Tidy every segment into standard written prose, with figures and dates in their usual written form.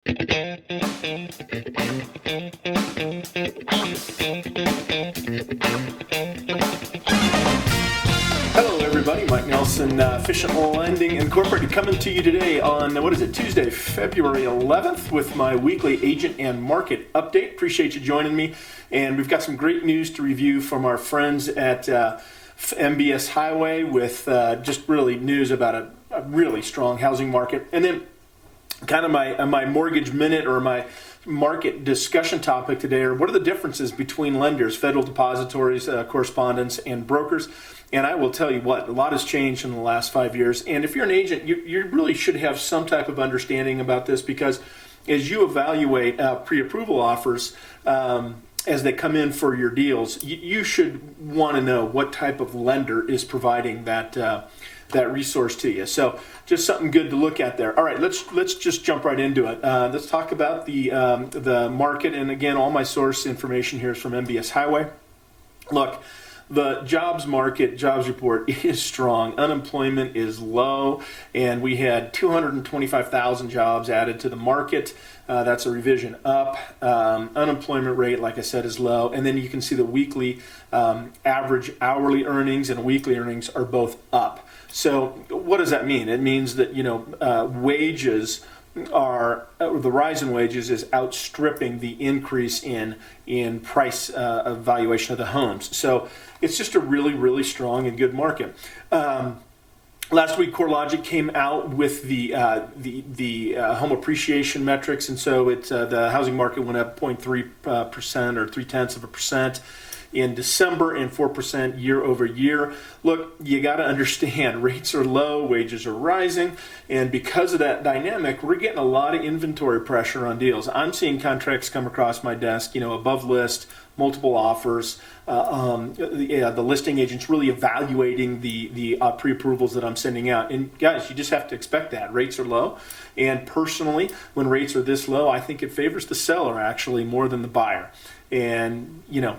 Hello everybody, Mike Nelson, Efficient Lending Incorporated, coming to you today on, Tuesday, February 11th with my weekly agent and market update. Appreciate you joining me, and we've got some great news to review from our friends at MBS Highway with just really news about a really strong housing market. And then kind of my mortgage minute or my market discussion topic today are what are the differences between lenders, federal depositories, correspondents, and brokers. And I will tell you what, a lot has changed in the last 5 years. And if you're an agent, you really should have some type of understanding about this, because as you evaluate pre-approval offers as they come in for your deals, you should want to know what type of lender is providing that resource to you. So just something good to look at there. All right, let's just jump right into it. Let's talk about the market. And again, all my source information here is from MBS Highway. Look, the jobs market, jobs report is strong. Unemployment is low, and we had 225,000 jobs added to the market. That's a revision up. Unemployment rate, like I said, is low. And then you can see the weekly average hourly earnings and weekly earnings are both up. So what does that mean? It means that, wages are, the rise in wages is outstripping the increase in price valuation of the homes. So it's just a really, really strong and good market. Last week, CoreLogic came out with the home appreciation metrics, and so the housing market went up 0.3% or 0.3% in December and 4% year over year. Look, you got to understand, rates are low, wages are rising, and because of that dynamic, we're getting a lot of inventory pressure on deals. I'm seeing contracts come across my desk, above list, multiple offers. The listing agents really evaluating the pre-approvals that I'm sending out. And guys, you just have to expect that. Rates are low. And personally, when rates are this low, I think it favors the seller actually more than the buyer. And,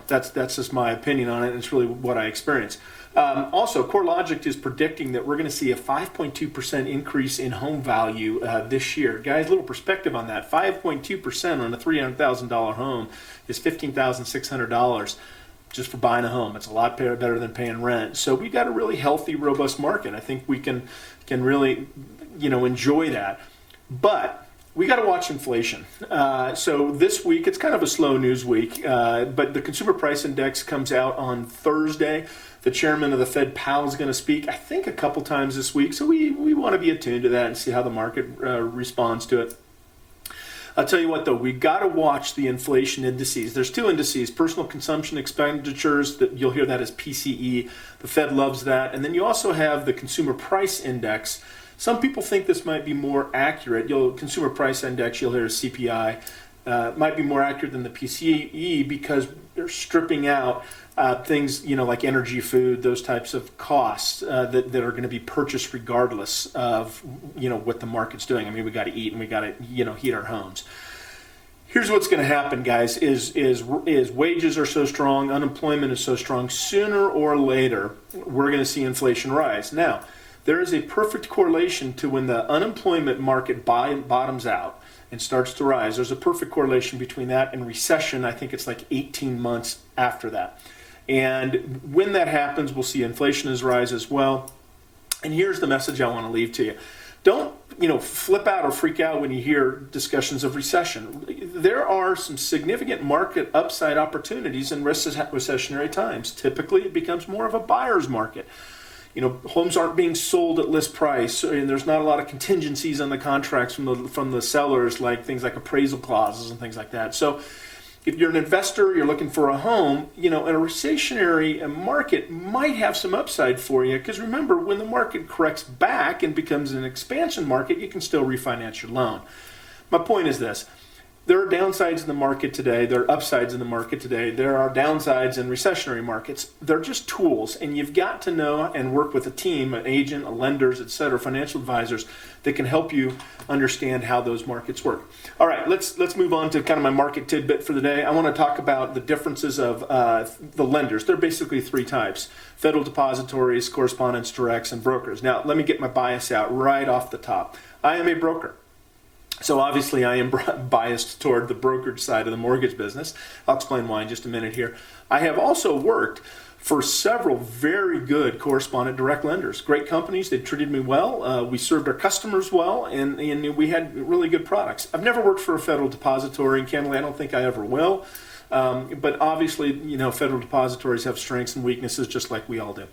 that's just my opinion on it. And it's really what I experience. Also, CoreLogic is predicting that we're going to see a 5.2% increase in home value this year. Guys, a little perspective on that. 5.2% on a $300,000 home is $15,600 just for buying a home. It's a lot better than paying rent. So we've got a really healthy, robust market. I think we can really, enjoy that. But we got to watch inflation. So this week, it's kind of a slow news week, but the consumer price index comes out on Thursday. The chairman of the Fed, Powell, is going to speak, I think, a couple times this week. So we want to be attuned to that and see how the market responds to it. I'll tell you what, though, we got to watch the inflation indices. There's two indices: personal consumption expenditures, that you'll hear that as PCE. The Fed loves that. And then you also have the consumer price index. Some people think this might be more accurate. Consumer price index, you'll hear as CPI, might be more accurate than the PCE because they're stripping out things, like energy, food, those types of costs that are going to be purchased regardless of, what the market's doing. I mean, we got to eat and we got to, heat our homes. Here's what's going to happen, guys, is wages are so strong, unemployment is so strong, sooner or later, we're going to see inflation rise. Now, there is a perfect correlation to when the unemployment market bottoms out and starts to rise. There's a perfect correlation between that and recession. I think it's like 18 months after that. And when that happens, we'll see inflation rise as well. And here's the message I want to leave to you. Don't, flip out or freak out when you hear discussions of recession. There are some significant market upside opportunities in recessionary times. Typically, it becomes more of a buyer's market. Homes aren't being sold at list price, and there's not a lot of contingencies on the contracts from the sellers, like things like appraisal clauses and things like that. So if you're an investor, you're looking for a home, a recessionary market might have some upside for you, because remember, when the market corrects back and becomes an expansion market, you can still refinance your loan. My point is this. There are downsides in the market today. There are upsides in the market today. There are downsides in recessionary markets. They're just tools, and you've got to know and work with a team, an agent, a lenders, etc., financial advisors that can help you understand how those markets work. All right, let's move on to kind of my market tidbit for the day. I want to talk about the differences of the lenders. They're basically three types: federal depositories, correspondents, directs, and brokers. Now, let me get my bias out right off the top. I am a broker. So obviously I am biased toward the brokerage side of the mortgage business. I'll explain why in just a minute here. I have also worked for several very good correspondent direct lenders. Great companies, they treated me well, we served our customers well, and we had really good products. I've never worked for a federal depository, and candidly I don't think I ever will. But obviously, federal depositories have strengths and weaknesses just like we all do.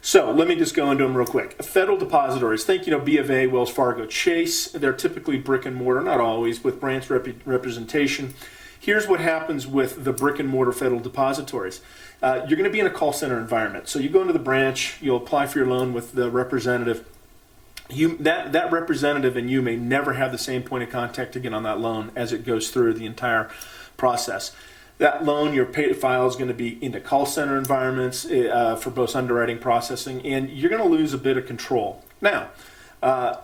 So let me just go into them real quick. Federal depositories, think, B of A, Wells Fargo, Chase. They're typically brick and mortar, not always, with branch representation. Here's what happens with the brick and mortar federal depositories. You're going to be in a call center environment. So you go into the branch, you'll apply for your loan with the representative. That representative and you may never have the same point of contact again on that loan as it goes through the entire process. That loan, your pay file is going to be into call center environments for both underwriting, processing, and you're going to lose a bit of control. Now,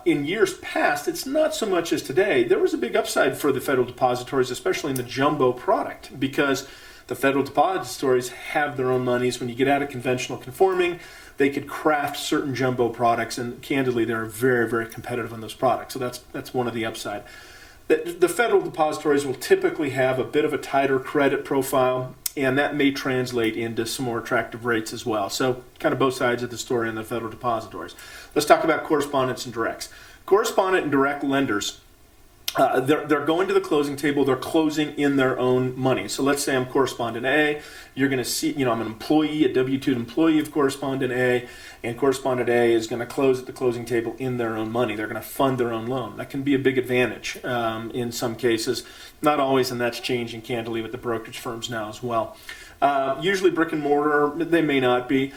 in years past, it's not so much as today. There was a big upside for the federal depositories, especially in the jumbo product, because the federal depositories have their own monies. When you get out of conventional conforming, they could craft certain jumbo products, and candidly, they're very, very competitive on those products. So that's one of the upside. The federal depositories will typically have a bit of a tighter credit profile, and that may translate into some more attractive rates as well. So kind of both sides of the story on the federal depositories. Let's talk about correspondents and directs. Correspondent and direct lenders, they're going to the closing table, they're closing in their own money. So let's say I'm correspondent A, you're going to see, I'm an employee, a W-2 employee of correspondent A, and correspondent A is going to close at the closing table in their own money. They're going to fund their own loan. That can be a big advantage in some cases. Not always, and that's changing candidly with the brokerage firms now as well. Usually brick and mortar, they may not be.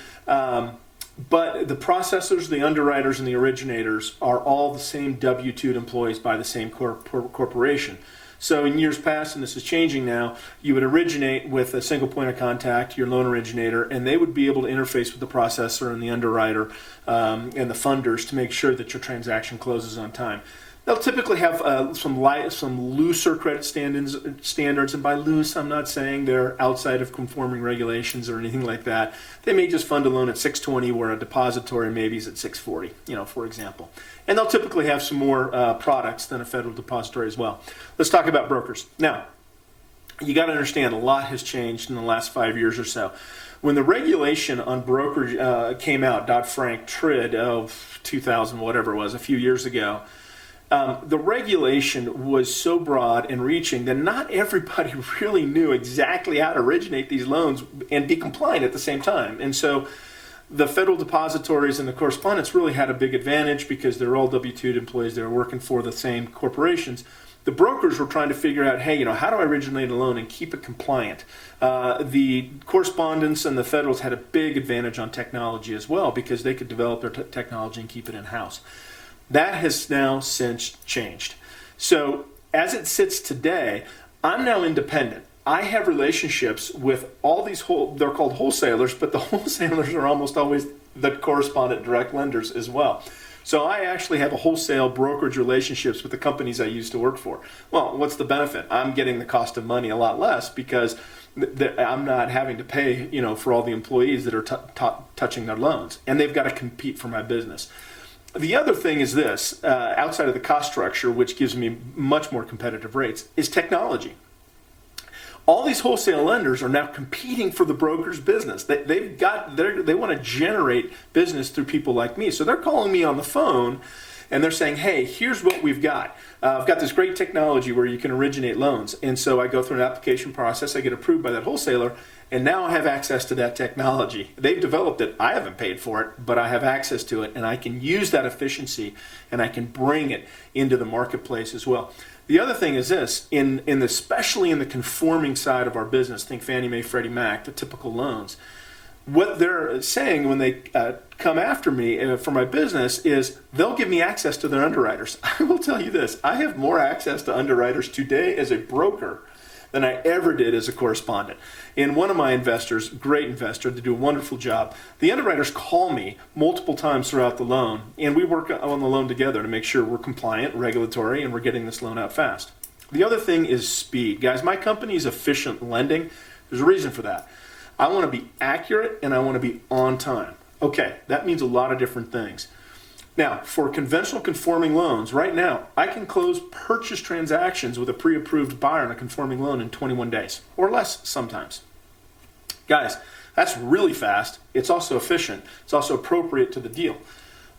But the processors, the underwriters, and the originators are all the same W-2 employees by the same corporation. So in years past, and this is changing now, you would originate with a single point of contact, your loan originator, and they would be able to interface with the processor and the underwriter and the funders to make sure that your transaction closes on time. They'll typically have some looser credit standards, and by loose, I'm not saying they're outside of conforming regulations or anything like that. They may just fund a loan at 620 where a depository maybe is at 640, for example. And they'll typically have some more products than a federal depository as well. Let's talk about brokers. Now, you got to understand a lot has changed in the last 5 years or so. When the regulation on brokerage came out, Dodd-Frank TRID of 2000, whatever it was, a few years ago, the regulation was so broad and reaching that not everybody really knew exactly how to originate these loans and be compliant at the same time. And so the federal depositories and the correspondents really had a big advantage because they're all W-2 employees. They're working for the same corporations. The brokers were trying to figure out, hey, how do I originate a loan and keep it compliant? The correspondents and the federals had a big advantage on technology as well because they could develop their technology and keep it in-house. That has now since changed. So as it sits today, I'm now independent. I have relationships with all these, they're called wholesalers, but the wholesalers are almost always the correspondent direct lenders as well. So I actually have a wholesale brokerage relationships with the companies I used to work for. Well, what's the benefit? I'm getting the cost of money a lot less because I'm not having to pay, for all the employees that are touching their loans, and they've got to compete for my business. The other thing is this, outside of the cost structure, which gives me much more competitive rates, is technology. All these wholesale lenders are now competing for the broker's business. They want to generate business through people like me. So they're calling me on the phone and they're saying, hey, here's what we've got. I've got this great technology where you can originate loans. And so I go through an application process, I get approved by that wholesaler, and now I have access to that technology. They've developed it. I haven't paid for it, but I have access to it, and I can use that efficiency, and I can bring it into the marketplace as well. The other thing is this, especially in the conforming side of our business, think Fannie Mae, Freddie Mac, the typical loans, what they're saying when they come after me for my business is they'll give me access to their underwriters. I will tell you this, I have more access to underwriters today as a broker than I ever did as a correspondent. And one of my investors, great investor, they do a wonderful job. The underwriters call me multiple times throughout the loan, and we work on the loan together to make sure we're compliant, regulatory, and we're getting this loan out fast. The other thing is speed. Guys, my company is efficient lending. There's a reason for that. I want to be accurate and I want to be on time. Okay, that means a lot of different things. Now, for conventional conforming loans, right now, I can close purchase transactions with a pre-approved buyer on a conforming loan in 21 days, or less sometimes. Guys, that's really fast. It's also efficient. It's also appropriate to the deal.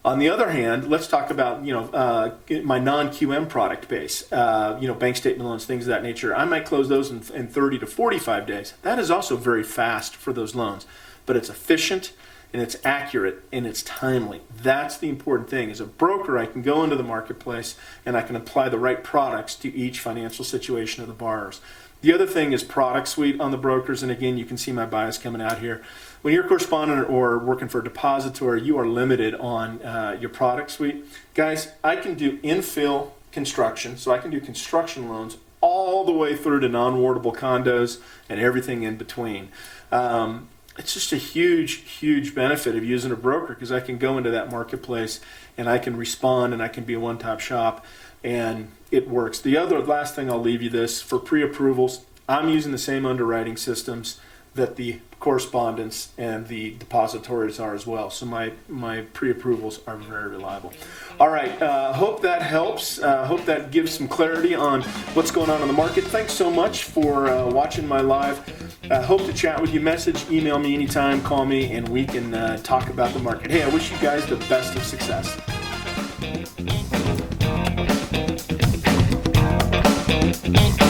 On the other hand, let's talk about my non-QM product base, bank statement loans, things of that nature. I might close those in 30 to 45 days. That is also very fast for those loans, but it's efficient and it's accurate and it's timely. That's the important thing. As a broker, I can go into the marketplace and I can apply the right products to each financial situation of the borrowers. The other thing is product suite on the brokers, and again, you can see my bias coming out here. When you're a correspondent or working for a depository, you are limited on your product suite. Guys, I can do infill construction, so I can do construction loans all the way through to non-wardable condos and everything in between. It's just a huge, huge benefit of using a broker because I can go into that marketplace and I can respond and I can be a one-stop shop, and it works. The last thing I'll leave you this, for pre-approvals, I'm using the same underwriting systems that the correspondents and the depositories are as well. So my pre-approvals are very reliable. All right, hope that helps. Hope that gives some clarity on what's going on in the market. Thanks so much for watching my live. Hope to chat with you. Email me anytime, call me, and we can talk about the market. Hey, I wish you guys the best of success. Thank you.